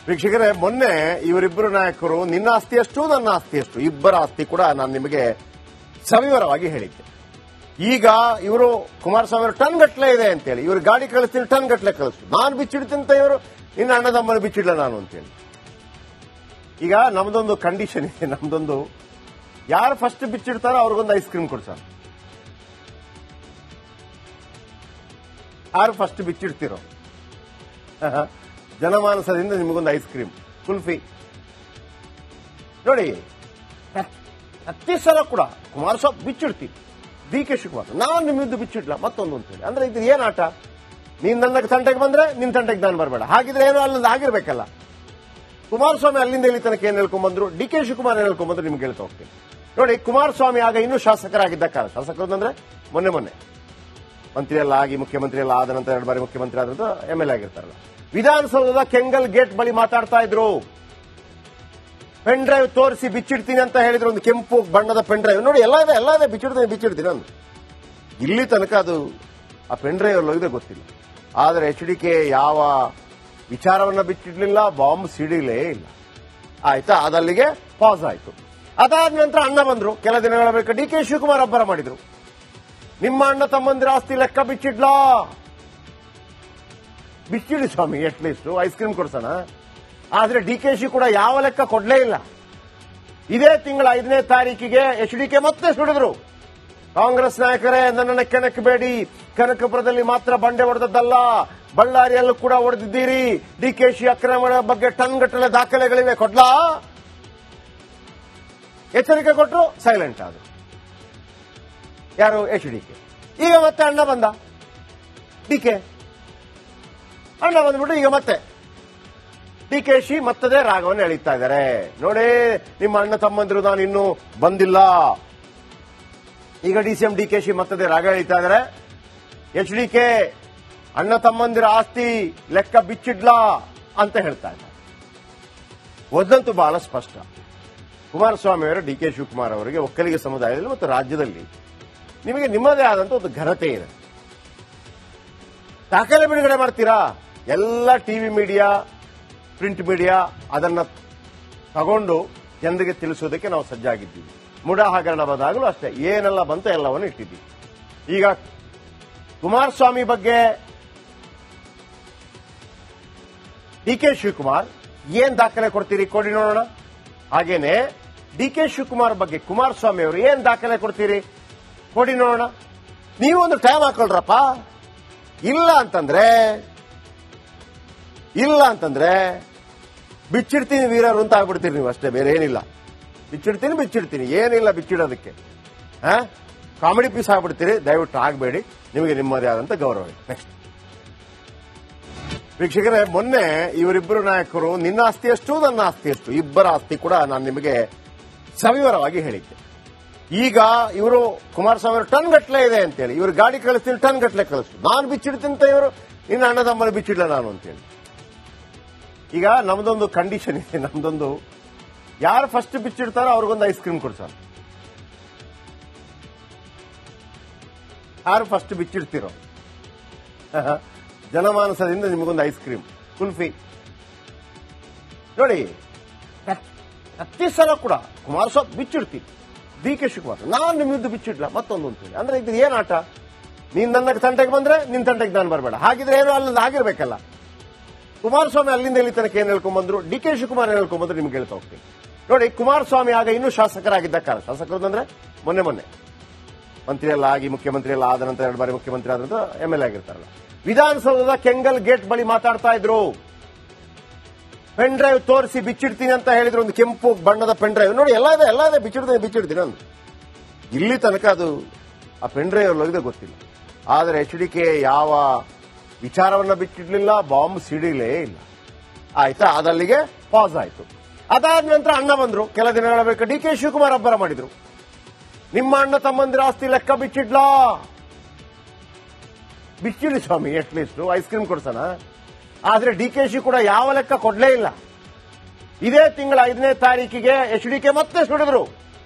ವೀಕ್ಷಕರೇ, ಮೊನ್ನೆ ಇವರಿಬ್ಬರು ನಾಯಕರು ನಿನ್ನ ಆಸ್ತಿ ಎಷ್ಟು ನನ್ನ ಆಸ್ತಿ ಎಷ್ಟು ಇಬ್ಬರ ಆಸ್ತಿ ಕೂಡ ನಾನು ನಿಮಗೆ ಸವಿವರವಾಗಿ ಹೇಳಿದ್ದೆ. ಈಗ ಇವರು ಕುಮಾರಸ್ವಾಮಿ ಅವರು ಟನ್ ಗಟ್ಟಲೆ ಇದೆ ಅಂತೇಳಿ ಇವರು ಗಾಡಿ ಕಳಿಸ್ತೀನಿ, ಟನ್ ಗಟ್ಟಲೆ ಕಳಿಸ್ತು, ನಾನು ಬಿಚ್ಚಿಡ್ತೀನಿ ಅಂತ ಇವರು ನಿನ್ನ ಅಣ್ಣದಮ್ಮನ ಬಿಚ್ಚಿಡ್ಲ ನಾನು ಅಂತೇಳಿ. ಈಗ ನಮ್ದೊಂದು ಕಂಡೀಷನ್ ಇದೆ, ನಮ್ದೊಂದು ಯಾರು ಫಸ್ಟ್ ಬಿಚ್ಚಿಡ್ತಾರೋ ಅವ್ರಿಗೊಂದು ಐಸ್ ಕ್ರೀಮ್ ಕೊಡ್ಸ. ಯಾರು ಫಸ್ಟ್ ಬಿಚ್ಚಿಡ್ತಿರೋ ಜನಮಾನಸದಿಂದ ನಿಮಗೊಂದು ಐಸ್ ಕ್ರೀಮ್, ಕುಲ್ಫಿ. ನೋಡಿ, ಪ್ರತಿ ಸಲ ಕೂಡ ಕುಮಾರಸ್ವಾಮಿ ಬಿಚ್ಚಿಡ್ತೀವಿ, ಡಿ.ಕೆ. ಶಿವಕುಮಾರ್ ನಾನು ನಿಮ್ಮಿದ್ದು ಬಿಚ್ಚಿಡ್ಲ ಮತ್ತೊಂದು ಅಂತೇಳಿ. ಅಂದ್ರೆ ಇದು ಏನ್ ಆಟ? ನೀನ್ ನನ್ನ ತಂಟೆಗೆ ಬಂದ್ರೆ ನಿನ್ ತಂಟೆಗೆ ನಾನು ಬರಬೇಡ, ಹಾಗಿದ್ರೆ ಏನೋ ಅಲ್ಲಿಂದ ಆಗಿರ್ಬೇಕಲ್ಲ. ಕುಮಾರಸ್ವಾಮಿ ಅಲ್ಲಿಂದ ಇಲ್ಲಿ ತನಕ ಏನ್ ಹೇಳ್ಕೊಂಡ್ಬಂದ್ರು, ಡಿ.ಕೆ. ಶಿವಕುಮಾರ್ ಏನ್ ಹೇಳ್ಕೊಂಡ್ಬಂದ್ರು ನಿಮ್ಗೆ ಹೇಳ್ತಾ ಹೋಗ್ತೀನಿ. ನೋಡಿ, ಕುಮಾರಸ್ವಾಮಿ ಆಗ ಇನ್ನೂ ಶಾಸಕರಾಗಿದ್ದ ಕಾಲ, ಶಾಸಕರು ಅಂದ್ರೆ ಮೊನ್ನೆ ಮಂತ್ರಿ ಎಲ್ಲ ಆಗಿ ಮುಖ್ಯಮಂತ್ರಿ ಎಲ್ಲ ಆದ ನಂತರ 2 ಬಾರಿ ಮುಖ್ಯಮಂತ್ರಿ ಆದಂತ MLA ಆಗಿರ್ತಾರಲ್ಲ, ವಿಧಾನಸೌಧದ ಕೆಂಗಲ್ ಗೇಟ್ ಬಳಿ ಮಾತಾಡ್ತಾ ಇದ್ರು. ಪೆನ್ ಡ್ರೈವ್ ತೋರಿಸಿ ಬಿಚ್ಚಿಡ್ತೀನಿ ಅಂತ ಹೇಳಿದ್ರು, ಒಂದು ಕೆಂಪು ಬಣ್ಣದ ಪೆನ್ ಡ್ರೈವ್. ನೋಡಿ, ಎಲ್ಲ ಇದೆ ಬಿಚ್ಚಿಡ್ತೀನಿ ಅಂದು. ಇಲ್ಲಿ ತನಕ ಅದು ಆ ಪೆನ್ ಡ್ರೈವ್ ಹೋಗಿದೆ ಗೊತ್ತಿಲ್ಲ. ಆದರೆ HDK ಯಾವ ವಿಚಾರವನ್ನ ಬಿಚ್ಚಿಡ್ಲಿಲ್ಲ, ಬಾಂಬ್ ಸಿಡಿಲೇ ಇಲ್ಲ. ಆಯ್ತಾ, ಅದಲ್ಲಿಗೆ ಪಾಸ್ ಆಯ್ತು. ಅದಾದ ನಂತರ ಅಣ್ಣ ಬಂದ್ರು. ಕೆಲ ದಿನಗಳ ಬಳಿಕ ಡಿ.ಕೆ. ಶಿವಕುಮಾರ್ ಅಬ್ಬರ ಮಾಡಿದ್ರು, ನಿಮ್ಮ ಅಣ್ಣ ತಮ್ಮಂದಿರ ಆಸ್ತಿ ಲೆಕ್ಕ ಬಿಚ್ಚಿಡ್ಲಾ, ಬಿಚ್ಚಿಡಿ ಸ್ವಾಮಿ, ಅಟ್ಲೀಸ್ಟ್ ಐಸ್ ಕ್ರೀಮ್ ಕೊಡ್ಸೋಣ. ಆದ್ರೆ ಡಿ.ಕೆ. ಶಿ ಕೂಡ ಯಾವ ಲೆಕ್ಕ ಕೊಡ್ಲೇ ಇಲ್ಲ. ಇದೇ ತಿಂಗಳ 5ನೇ ತಾರೀಕಿಗೆ HDK ಮತ್ತೆ ಸುಡಿದ್ರು, ಕಾಂಗ್ರೆಸ್ ನಾಯಕರೇ ನನ್ನನ್ನು ಕೆಣಕಬೇಡಿ, ಕನಕಪುರದಲ್ಲಿ ಮಾತ್ರ ಬಂಡೆ ಹೊಡೆದದ್ದಲ್ಲ, ಬಳ್ಳಾರಿಯಲ್ಲೂ ಕೂಡ ಹೊಡೆದಿದ್ದೀರಿ, ಡಿ.ಕೆ. ಶಿ ಅಕ್ರಮಣ ಬಗ್ಗೆ ಟನ್ ಗಟ್ಟಲೆ ದಾಖಲೆಗಳಿವೆ, ಕೊಡ್ಲಾ? ಎಚ್ಚರಿಕೆ ಕೊಟ್ಟರು, ಸೈಲೆಂಟ್ ಆದ್ರು ಯಾರು? HDK. ಈಗ ಮತ್ತೆ ಅಣ್ಣ ಬಂದ, ಡಿ.ಕೆ. ಅಣ್ಣ ಬಂದ್ಬಿಟ್ಟು ಈಗ ಮತ್ತೆ ಡಿ.ಕೆ. ಶಿ ಮತ್ತದೇ ರಾಗವನ್ನು ಎಳೀತಾ ಇದ್ದಾರೆ. ನೋಡಿ, ನಿಮ್ಮ ಅಣ್ಣ ತಮ್ಮಂದಿರು ನಾನು ಇನ್ನೂ ಬಂದಿಲ್ಲ. ಈಗ DCM ಡಿ.ಕೆ. ಶಿ ಮತ್ತದೇ ರಾಗ ಎಳೀತಾ ಇದ್ದಾರೆ. HDK ಅಣ್ಣ ತಮ್ಮಂದಿರ ಆಸ್ತಿ ಲೆಕ್ಕ ಬಿಚ್ಚಿಡ್ಲಾ ಅಂತ ಹೇಳ್ತಾ ಇದ್ದಾರೆ. ಒಂದಂತೂ ಬಹಳ ಸ್ಪಷ್ಟ, ಕುಮಾರಸ್ವಾಮಿ ಅವರು ಡಿ.ಕೆ. ಶಿವಕುಮಾರ್ ಅವರಿಗೆ ಒಕ್ಕಲಿಗ ಸಮುದಾಯದಲ್ಲಿ ಮತ್ತು ರಾಜ್ಯದಲ್ಲಿ ನಿಮಗೆ ನಿಮ್ಮದೇ ಆದಂತ ಒಂದು ಘನತೆ ಇದೆ. ದಾಖಲೆ ಬಿಡುಗಡೆ ಮಾಡ್ತೀರಾ? ಎಲ್ಲ ಟಿವಿ ಮೀಡಿಯಾ, ಪ್ರಿಂಟ್ ಮೀಡಿಯಾ ಅದನ್ನ ತಗೊಂಡು ಜನರಿಗೆ ತಿಳಿಸೋದಕ್ಕೆ ನಾವು ಸಜ್ಜಾಗಿದ್ದೀವಿ. ಮುಡಾ ಹಗರಣ ಬಂದಾಗಲೂ ಅಷ್ಟೇ, ಏನೆಲ್ಲ ಬಂತ ಎಲ್ಲವನ್ನು ಇಟ್ಟಿದ್ದೀವಿ. ಈಗ ಕುಮಾರಸ್ವಾಮಿ ಬಗ್ಗೆ ಡಿ.ಕೆ. ಶಿವಕುಮಾರ್ ಏನ್ ದಾಖಲೆ ಕೊಡ್ತೀರಿ ಕೊಡಿ ನೋಡೋಣ. ಹಾಗೇನೆ ಡಿ.ಕೆ. ಶಿವಕುಮಾರ್ ಬಗ್ಗೆ ಕುಮಾರಸ್ವಾಮಿ ಅವರು ಏನ್ ದಾಖಲೆ ಕೊಡ್ತೀರಿ ಕೊಡಿ ನೋಡೋಣ. ನೀವು ಒಂದು ಟೈಮ್ ಹಾಕೊಳ್ರಪ್ಪ. ಇಲ್ಲ ಅಂತಂದ್ರೆ ಬಿಚ್ಚಿಡ್ತೀನಿ ವೀರರು ಅಂತ ಆಗ್ಬಿಡ್ತೀರಿ ನೀವು, ಅಷ್ಟೇ, ಬೇರೆ ಏನಿಲ್ಲ. ಬಿಚ್ಚಿಡ್ತೀನಿ ಏನಿಲ್ಲ ಬಿಚ್ಚಿಡೋದಕ್ಕೆ. Comedy piece ಆಗ್ಬಿಡ್ತೀರಿ. ದಯವಿಟ್ಟು ಆಗಬೇಡಿ, ನಿಮಗೆ ನಿಮ್ಮದೇ ಆದಂತ ಗೌರವ ಇದೆ. ನೆಕ್ಸ್ಟ್ ವೀಕ್ಷಕರೇ, ಮೊನ್ನೆ ಇವರಿಬ್ಬರು ನಾಯಕರು ನಿನ್ನ ಆಸ್ತಿ ಎಷ್ಟು ನನ್ನ ಆಸ್ತಿ ಎಷ್ಟು ಇಬ್ಬರ ಆಸ್ತಿ ಕೂಡ ನಾನು ನಿಮಗೆ ಸವಿವರವಾಗಿ ಹೇಳಿದ್ದೆ. ಈಗ ಇವರು ಕುಮಾರಸ್ವಾಮಿ ಅವರು ಟನ್ ಗಟ್ಟಲೆ ಇದೆ ಅಂತೇಳಿ ಇವರು ಗಾಡಿ ಕಳಿಸ್ತೀನಿ, ಟನ್ ಗಟ್ಟಲೆ ಕಳಿಸ್ತು, ನಾನು ಬಿಚ್ಚಿಡ್ತೀನಿ ಅಂತ ಇವರು ನಿನ್ನ ಅಣ್ಣದಮ್ಮನ ಬಿಚ್ಚಿಡ್ಲ ನಾನು ಅಂತೇಳಿ. ಈಗ ನಮ್ದೊಂದು ಕಂಡೀಷನ್ ಇದೆ, ನಮ್ದೊಂದು ಯಾರು ಫಸ್ಟ್ ಬಿಚ್ಚಿಡ್ತಾರೋ ಅವ್ರಿಗೊಂದು ಐಸ್ ಕ್ರೀಮ್ ಕೊಡ್ಸ. ಯಾರು ಫಸ್ಟ್ ಬಿಚ್ಚಿಡ್ತಿರೋ ಜನಮಾನಸದಿಂದ ನಿಮಗೊಂದು ಐಸ್ ಕ್ರೀಮ್, ಕುಲ್ಫಿ. ನೋಡಿ, ಪ್ರತಿ ಸಲ ಕೂಡ ಕುಮಾರಸ್ವಾಮಿ ಬಿಚ್ಚಿಡ್ತೀವಿ, ಡಿ.ಕೆ. ಶಿವಕುಮಾರ್ ನಾನು ನಿಮ್ಮಿದ್ದು ಬಿಚ್ಚಿಡ್ಲ ಮತ್ತೊಂದು ಅಂತೇಳಿ. ಅಂದ್ರೆ ಇದು ಏನ್ ಆಟ? ನೀನ್ ನನ್ನ ತಂಟೆಗೆ ಬಂದ್ರೆ ನಿನ್ ತಂಟೆಗೆ ನಾನು ಬರಬೇಡ, ಹಾಗಿದ್ರೆ ಏನೋ ಅಲ್ಲಿಂದ ಆಗಿರ್ಬೇಕಲ್ಲ. ಕುಮಾರಸ್ವಾಮಿ ಅಲ್ಲಿಂದ ಇಲ್ಲಿ ತನಕ ಏನ್ ಹೇಳ್ಕೊಂಡ್ಬಂದ್ರು, ಡಿ.ಕೆ. ಶಿವಕುಮಾರ್ ಏನ್ ಹೇಳ್ಕೊಂಡ್ಬಂದ್ರು ನಿಮ್ಗೆ ಹೇಳ್ತಾ ಹೋಗ್ತೀನಿ. ನೋಡಿ, ಕುಮಾರಸ್ವಾಮಿ ಆಗ ಇನ್ನೂ ಶಾಸಕರಾಗಿದ್ದ ಕಾಲ, ಶಾಸಕರು ಅಂದ್ರೆ ಮೊನ್ನೆ ಮಂತ್ರಿ ಎಲ್ಲ ಆಗಿ ಮುಖ್ಯಮಂತ್ರಿ ಎಲ್ಲ ಆದ ನಂತರ 2 ಬಾರಿ ಮುಖ್ಯಮಂತ್ರಿ ಆದಂತ MLA ಆಗಿರ್ತಾರಲ್ಲ, ವಿಧಾನಸೌಧದ ಕೆಂಗಲ್ ಗೇಟ್ ಬಳಿ ಮಾತಾಡ್ತಾ ಇದ್ರು. ಪೆನ್ ಡ್ರೈವ್ ತೋರಿಸಿ ಬಿಚ್ಚಿಡ್ತೀನಿ ಅಂತ ಹೇಳಿದ್ರು, ಒಂದು ಕೆಂಪು ಬಣ್ಣದ ಪೆನ್ ಡ್ರೈವ್. ನೋಡಿ, ಎಲ್ಲ ಇದೆ ಬಿಚ್ಚಿಡ್ತೀನಿ ಅಂದು. ಇಲ್ಲಿ ತನಕ ಅದು ಆ ಪೆನ್ ಡ್ರೈವ್ ಹೋಗಿದೆ ಗೊತ್ತಿಲ್ಲ. ಆದರೆ HDK ಯಾವ ವಿಚಾರವನ್ನ ಬಿಚ್ಚಿಡ್ಲಿಲ್ಲ, ಬಾಂಬ್ ಸಿಡಿಲೇ ಇಲ್ಲ. ಆಯ್ತಾ, ಅದಲ್ಲಿಗೆ ಪಾಸ್ ಆಯ್ತು. ಅದಾದ ನಂತರ ಅಣ್ಣ ಬಂದ್ರು. ಕೆಲ ದಿನಗಳ ಬಳಿಕ ಡಿ.ಕೆ. ಶಿವಕುಮಾರ್ ಅಬ್ಬರ ಮಾಡಿದ್ರು, ನಿಮ್ಮ ಅಣ್ಣ ತಮ್ಮಂದಿರ ಆಸ್ತಿ ಲೆಕ್ಕ ಬಿಚ್ಚಿಡ್ಲಾ, ಬಿಚ್ಚಿಡಿ ಸ್ವಾಮಿ, ಅಟ್ಲೀಸ್ಟ್ ಐಸ್ ಕ್ರೀಮ್ ಕೊಡ್ಸೋಣ. ಆದ್ರೆ ಡಿ.ಕೆ. ಶಿ ಕೂಡ ಯಾವ ಲೆಕ್ಕ ಕೊಡ್ಲೇ ಇಲ್ಲ. ಇದೇ ತಿಂಗಳ 5ನೇ ತಾರೀಕಿಗೆ HDK ಮತ್ತೆ ಸುಡಿದ್ರು,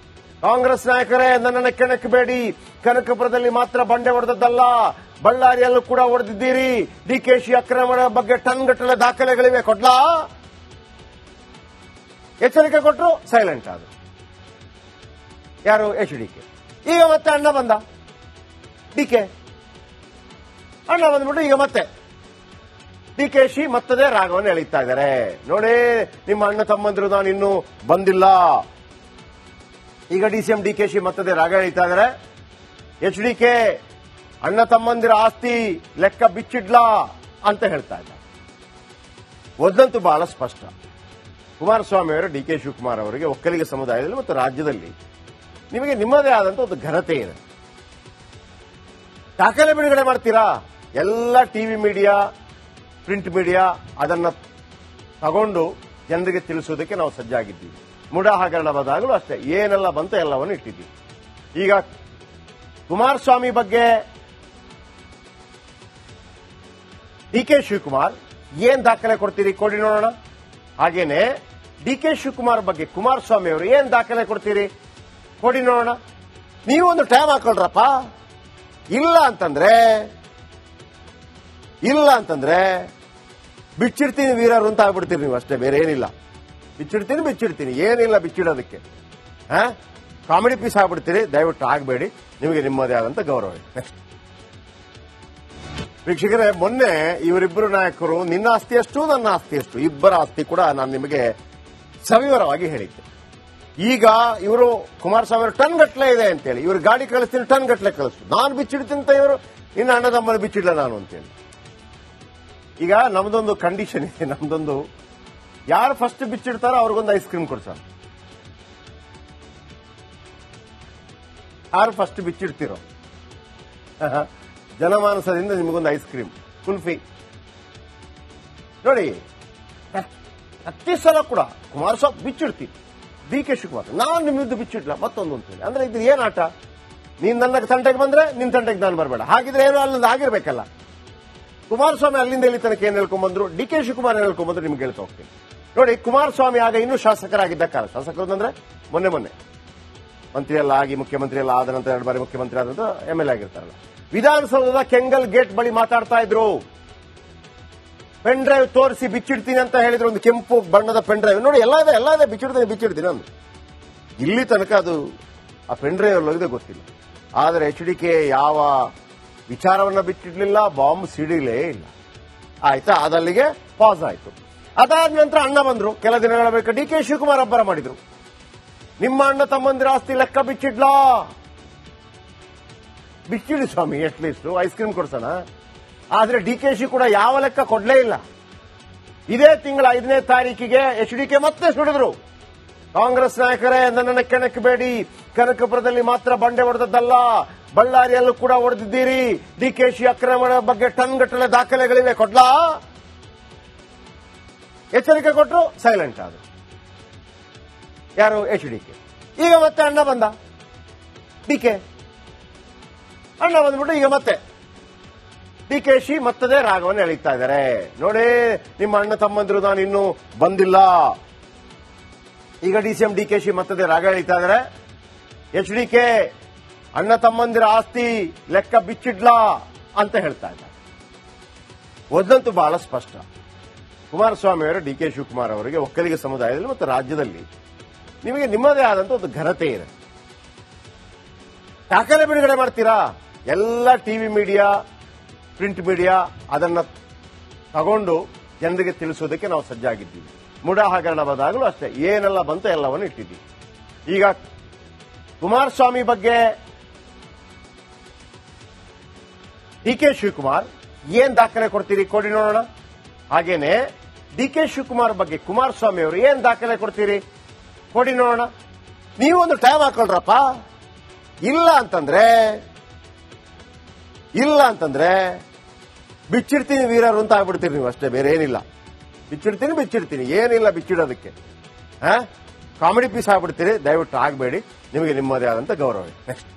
ಕಾಂಗ್ರೆಸ್ ನಾಯಕರೇ ನನ್ನನ್ನು ಕೆಣಕಬೇಡಿ, ಕನಕಪುರದಲ್ಲಿ ಮಾತ್ರ ಬಂಡೆ ಹೊಡೆದದ್ದಲ್ಲ, ಬಳ್ಳಾರಿಯಲ್ಲೂ ಕೂಡ ಹೊಡೆದಿದ್ದೀರಿ, ಡಿ.ಕೆ. ಶಿ ಅಕ್ರಮಣ ಬಗ್ಗೆ ಟನ್ ಗಟ್ಟಲೆ ದಾಖಲೆಗಳಿವೆ, ಕೊಡ್ಲಾ? ಎಚ್ಚರಿಕೆ ಕೊಟ್ಟರು, ಸೈಲೆಂಟ್ ಆದ್ರು. ಯಾರು? HDK. ಈಗ ಮತ್ತೆ ಅಣ್ಣ ಬಂದ, DK. ಅಣ್ಣ ಬಂದ್ಬಿಟ್ಟು ಈಗ ಮತ್ತೆ DKಶಿ ಮತ್ತದೇ ರಾಗವನ್ನು ಎಳೀತಾ ಇದ್ದಾರೆ. ನೋಡಿ, ನಿಮ್ಮ ಅಣ್ಣ ತಮ್ಮಂದಿರು ನಾನು ಇನ್ನೂ ಬಂದಿಲ್ಲ. ಈಗ DCM DKಶಿ ಮತ್ತದೇ ರಾಗ ಎಳೀತಾ ಇದ್ದಾರೆ. HDK ಅಣ್ಣ ತಮ್ಮಂದಿರ ಆಸ್ತಿ ಲೆಕ್ಕ ಬಿಚ್ಚಿಡ್ಲಾ ಅಂತ ಹೇಳ್ತಾ ಇದ್ದಾರೆ. ಒಂದಂತೂ ಬಹಳ ಸ್ಪಷ್ಟ, ಕುಮಾರಸ್ವಾಮಿ ಅವರು DK ಶಿವಕುಮಾರ್ ಅವರಿಗೆ ಒಕ್ಕಲಿಗ ಸಮುದಾಯದಲ್ಲಿ ಮತ್ತು ರಾಜ್ಯದಲ್ಲಿ ನಿಮಗೆ ನಿಮ್ಮದೇ ಆದಂತ ಒಂದು ಘನತೆ ಇದೆ. ದಾಖಲೆ ಬಿಡುಗಡೆ ಮಾಡ್ತೀರಾ? ಎಲ್ಲ ಟಿವಿ ಮೀಡಿಯಾ, ಪ್ರಿಂಟ್ ಮೀಡಿಯಾ ಅದನ್ನ ತಗೊಂಡು ಜನರಿಗೆ ತಿಳಿಸೋದಕ್ಕೆ ನಾವು ಸಜ್ಜಾಗಿದ್ದೀವಿ. ಮುಡಾ ಹಗರಣ ಬಂದಾಗಲೂ ಅಷ್ಟೇ, ಏನೆಲ್ಲ ಬಂತು ಎಲ್ಲವನ್ನು ಇಟ್ಟಿದ್ದೀವಿ. ಈಗ ಕುಮಾರಸ್ವಾಮಿ ಬಗ್ಗೆ DK ಶಿವಕುಮಾರ್ ಏನ್ ದಾಖಲೆ ಕೊಡ್ತೀರಿ ಕೊಡಿ ನೋಡೋಣ. ಹಾಗೇನೆ DK ಶಿವಕುಮಾರ್ ಬಗ್ಗೆ ಕುಮಾರಸ್ವಾಮಿ ಅವರು ಏನ್ ದಾಖಲೆ ಕೊಡ್ತೀರಿ ಕೊಡಿ ನೋಡೋಣ. ನೀವು ಒಂದು ಟೈಮ್ ಹಾಕೊಳ್ರಪ್ಪ. ಇಲ್ಲ ಅಂತಂದ್ರೆ ಬಿಚ್ಚಿಡ್ತೀನಿ ವೀರರು ಅಂತ ಆಗ್ಬಿಡ್ತೀರಿ ನೀವು, ಅಷ್ಟೇ, ಬೇರೆ ಏನಿಲ್ಲ. ಬಿಚ್ಚಿಡ್ತೀನಿ ಏನಿಲ್ಲ ಬಿಚ್ಚಿಡೋದಕ್ಕೆ. Comedy piece ಆಗ್ಬಿಡ್ತೀರಿ. ದಯವಿಟ್ಟು ಆಗಬೇಡಿ, ನಿಮಗೆ ನಿಮ್ಮದೇ ಆದಂತ ಗೌರವ ಇದೆ. ನೆಕ್ಸ್ಟ್ ವೀಕ್ಷಕರೇ, ಮೊನ್ನೆ ಇವರಿಬ್ಬರು ನಾಯಕರು ನಿನ್ನ ಆಸ್ತಿ ಎಷ್ಟು ನನ್ನ ಆಸ್ತಿ ಎಷ್ಟು, ಇಬ್ಬರ ಆಸ್ತಿ ಕೂಡ ನಾನು ನಿಮಗೆ ಸವಿವರವಾಗಿ ಹೇಳಿದ್ದೆ. ಈಗ ಇವರು ಕುಮಾರಸ್ವಾಮಿ ಅವರು ಟನ್ ಗಟ್ಟಲೆ ಇದೆ ಅಂತೇಳಿ ಇವರು ಗಾಡಿ ಕಳಿಸ್ತೀನಿ, ಟನ್ ಗಟ್ಟಲೆ ಕಳಿಸ್ತು. ನಾನು ಬಿಚ್ಚಿಡ್ತೀನಿ ಅಂತ ಇವರು ಇನ್ನು ಅಣ್ಣ ತಮ್ಮಲ್ಲಿ ಬಿಚ್ಚಿಡ್ಲ ನಾನು ಅಂತೇಳಿ. ಈಗ ನಮ್ದೊಂದು ಕಂಡೀಷನ್ ಇದೆ, ನಮ್ದೊಂದು ಯಾರು ಫಸ್ಟ್ ಬಿಚ್ಚಿಡ್ತಾರೋ ಅವ್ರಿಗೊಂದು ಐಸ್ ಕ್ರೀಮ್ ಕೊಡ್ಸ. ಯಾರು ಫಸ್ಟ್ ಬಿಚ್ಚಿಡ್ತಿರೋ ಜನಮಾನಸದಿಂದ ನಿಮಗೊಂದು ಐಸ್ ಕ್ರೀಮ್, ಕುಲ್ಫಿ. ನೋಡಿ, ಪ್ರತಿ ಸಲ ಕೂಡ ಕುಮಾರಸ್ವಾಮಿ ಬಿಚ್ಚಿಡ್ತೀನಿ, DK ಶಿವಕುಮಾರ್ ನಾನು ನಿಮ್ಮಿದ್ದು ಬಿಚ್ಚಿಡ್ಲ ಮತ್ತೊಂದು ಅಂತೇಳಿ. ಅಂದ್ರೆ ಇದು ಏನ್ ಆಟ? ನೀನ್ ನನ್ನ ತಂಟೆಗೆ ಬಂದ್ರೆ ನಿನ್ ತಂಟೆಗೆ ನಾನು ಬರಬೇಡ. ಹಾಗಿದ್ರೆ ಏನೋ ಅಲ್ಲಿಂದ ಆಗಿರ್ಬೇಕಲ್ಲ. ಕುಮಾರಸ್ವಾಮಿ ಅಲ್ಲಿಂದ ಇಲ್ಲಿ ತನಕ ಏನ್ ಹೇಳ್ಕೊಂಡ್ಬಂದ್ರು, DK ಶಿವಕುಮಾರ್ ಏನ್ ಹೇಳ್ಕೊಂಡ್ಬಂದ್ರು ನಿಮ್ಗೆ ಹೇಳ್ತಾ ಹೋಗ್ತೀನಿ. ನೋಡಿ, ಕುಮಾರಸ್ವಾಮಿ ಆಗ ಇನ್ನೂ ಶಾಸಕರಾಗಿದ್ದ ಕಾಲ, ಶಾಸಕರು ಅಂದ್ರೆ ಮೊನ್ನೆ ಮಂತ್ರಿ ಎಲ್ಲ ಆಗಿ ಮುಖ್ಯಮಂತ್ರಿ ಎಲ್ಲ ಆದ ನಂತರ 2 ಬಾರಿ ಮುಖ್ಯಮಂತ್ರಿ ಆದಂತ MLA ಆಗಿರ್ತಾರಲ್ಲ, ವಿಧಾನಸೌಧದ ಕೆಂಗಲ್ ಗೇಟ್ ಬಳಿ ಮಾತಾಡ್ತಾ ಇದ್ರು. ಪೆನ್ ಡ್ರೈವ್ ತೋರಿಸಿ ಬಿಚ್ಚಿಡ್ತೀನಿ ಅಂತ ಹೇಳಿದ್ರು, ಒಂದು ಕೆಂಪು ಬಣ್ಣದ ಪೆನ್ ಡ್ರೈವ್. ನೋಡಿ, ಎಲ್ಲ ಇದೆ ಬಿಚ್ಚಿಡ್ತೀನಿ ಅಂದು. ಇಲ್ಲಿ ತನಕ ಅದು ಆ ಪೆನ್ ಡ್ರೈವ್ ಹೋಗಿದೆ ಗೊತ್ತಿಲ್ಲ. ಆದರೆ HDK ಯಾವ ವಿಚಾರವನ್ನ ಬಿಚ್ಚಿಡ್ಲಿಲ್ಲ, ಬಾಂಬ್ ಸಿಡಿಲೇ ಇಲ್ಲ. ಆಯ್ತಾ, ಅದಲ್ಲಿಗೆ ಪಾಸ್ ಆಯ್ತು. ಅದಾದ ನಂತರ ಅಣ್ಣ ಬಂದ್ರು. ಕೆಲ ದಿನಗಳ ಬಳಿಕ DK ಶಿವಕುಮಾರ್ ಅಬ್ಬರ ಮಾಡಿದ್ರು, ನಿಮ್ಮ ಅಣ್ಣ ತಮ್ಮಂದಿರ ಆಸ್ತಿ ಲೆಕ್ಕ ಬಿಚ್ಚಿಡ್ಲಾ. ಬಿಚ್ಚಿಡಿ ಸ್ವಾಮಿ, ಅಟ್ಲೀಸ್ಟ್ ಐಸ್ ಕ್ರೀಮ್ ಕೊಡ್ಸೋಣ. ಆದ್ರೆ DKಶಿ ಕೂಡ ಯಾವ ಲೆಕ್ಕ ಕೊಡ್ಲೇ ಇಲ್ಲ. ಇದೇ ತಿಂಗಳ 5ನೇ ತಾರೀಕಿಗೆ HDK ಮತ್ತೆ ಸುಡಿದ್ರು. ಕಾಂಗ್ರೆಸ್ ನಾಯಕರೇ, ನನ್ನನ್ನು ಕೆಣಕಬೇಡಿ, ಕನಕಪುರದಲ್ಲಿ ಮಾತ್ರ ಬಂಡೆ ಹೊಡೆದದ್ದಲ್ಲ, ಬಳ್ಳಾರಿಯಲ್ಲೂ ಕೂಡ ಹೊಡೆದಿದ್ದೀರಿ. DKಶಿ ಅಕ್ರಮಣ ಬಗ್ಗೆ ಟನ್ ಗಟ್ಟಲೆ ದಾಖಲೆಗಳಿವೆ, ಕೊಡ್ಲಾ? ಎಚ್ಚರಿಕೆ ಕೊಟ್ಟರು, ಸೈಲೆಂಟ್ ಆದ್ರು. ಯಾರು? HDK. ಈಗ ಮತ್ತೆ ಅಣ್ಣ ಬಂದ, DK. ಅಣ್ಣ ಬಂದ್ಬಿಟ್ಟು ಈಗ ಮತ್ತೆ DKಶಿ ಮತ್ತದೇ ರಾಗವನ್ನು ಎಳೀತಾ ಇದ್ದಾರೆ. ನೋಡಿ, ನಿಮ್ಮ ಅಣ್ಣ ತಮ್ಮಂದಿರು ನಾನು ಇನ್ನೂ ಬಂದಿಲ್ಲ. ಈಗ DCM DKಶಿ ಮತ್ತದೇ ರಾಗ ಎಳೀತಾ ಇದ್ದಾರೆ. HDK ಅಣ್ಣ ತಮ್ಮಂದಿರ ಆಸ್ತಿ ಲೆಕ್ಕ ಬಿಚ್ಚಿಡ್ಲಾ ಅಂತ ಹೇಳ್ತಾ ಇದ್ದಾರೆ. ಒಂದಂತೂ ಬಹಳ ಸ್ಪಷ್ಟ, ಕುಮಾರಸ್ವಾಮಿ ಅವರು DK ಶಿವಕುಮಾರ್ ಅವರಿಗೆ ಒಕ್ಕಲಿಗ ಸಮುದಾಯದಲ್ಲಿ ಮತ್ತು ರಾಜ್ಯದಲ್ಲಿ ನಿಮಗೆ ನಿಮ್ಮದೇ ಆದಂತ ಒಂದು ಘನತೆ ಇದೆ. ದಾಖಲೆ ಬಿಡುಗಡೆ ಮಾಡ್ತೀರಾ? ಎಲ್ಲ ಟಿವಿ ಮೀಡಿಯಾ, ಪ್ರಿಂಟ್ ಮೀಡಿಯಾ ಅದನ್ನ ತಗೊಂಡು ಜನರಿಗೆ ತಿಳಿಸೋದಕ್ಕೆ ನಾವು ಸಜ್ಜಾಗಿದ್ದೀವಿ. ಮುಡಾ ಹಗರಣ ಬಂದಾಗಲೂ ಅಷ್ಟೇ, ಏನೆಲ್ಲ ಬಂತು ಎಲ್ಲವನ್ನು ಇಟ್ಟಿದ್ದೀವಿ. ಈಗ ಕುಮಾರಸ್ವಾಮಿ ಬಗ್ಗೆ DK ಶಿವಕುಮಾರ್ ಏನ್ ದಾಖಲೆ ಕೊಡ್ತೀರಿ ಕೊಡಿ ನೋಡೋಣ. ಹಾಗೇನೆ DK ಶಿವಕುಮಾರ್ ಬಗ್ಗೆ ಕುಮಾರಸ್ವಾಮಿ ಅವರು ಏನ್ ದಾಖಲೆ ಕೊಡ್ತೀರಿ ಕೊಡಿ ನೋಡೋಣ. ನೀವೊಂದು ಟೈಮ್ ಹಾಕೊಳ್ರಪ್ಪ. ಇಲ್ಲ ಅಂತಂದ್ರೆ ಬಿಚ್ಚಿಡ್ತೀನಿ ವೀರರು ಅಂತ ಆಗ್ಬಿಡ್ತೀರಿ ನೀವು, ಅಷ್ಟೇ, ಬೇರೆ ಏನಿಲ್ಲ. ಬಿಚ್ಚಿಡ್ತೀನಿ ಏನಿಲ್ಲ ಬಿಚ್ಚಿಡೋದಕ್ಕೆ. Comedy piece ಆಗ್ಬಿಡ್ತೀರಿ. ದಯವಿಟ್ಟು ಆಗಬೇಡಿ, ನಿಮಗೆ ನಿಮ್ಮದೇ ಆದಂತ ಗೌರವ ಇದೆ. ನೆಕ್ಸ್ಟ್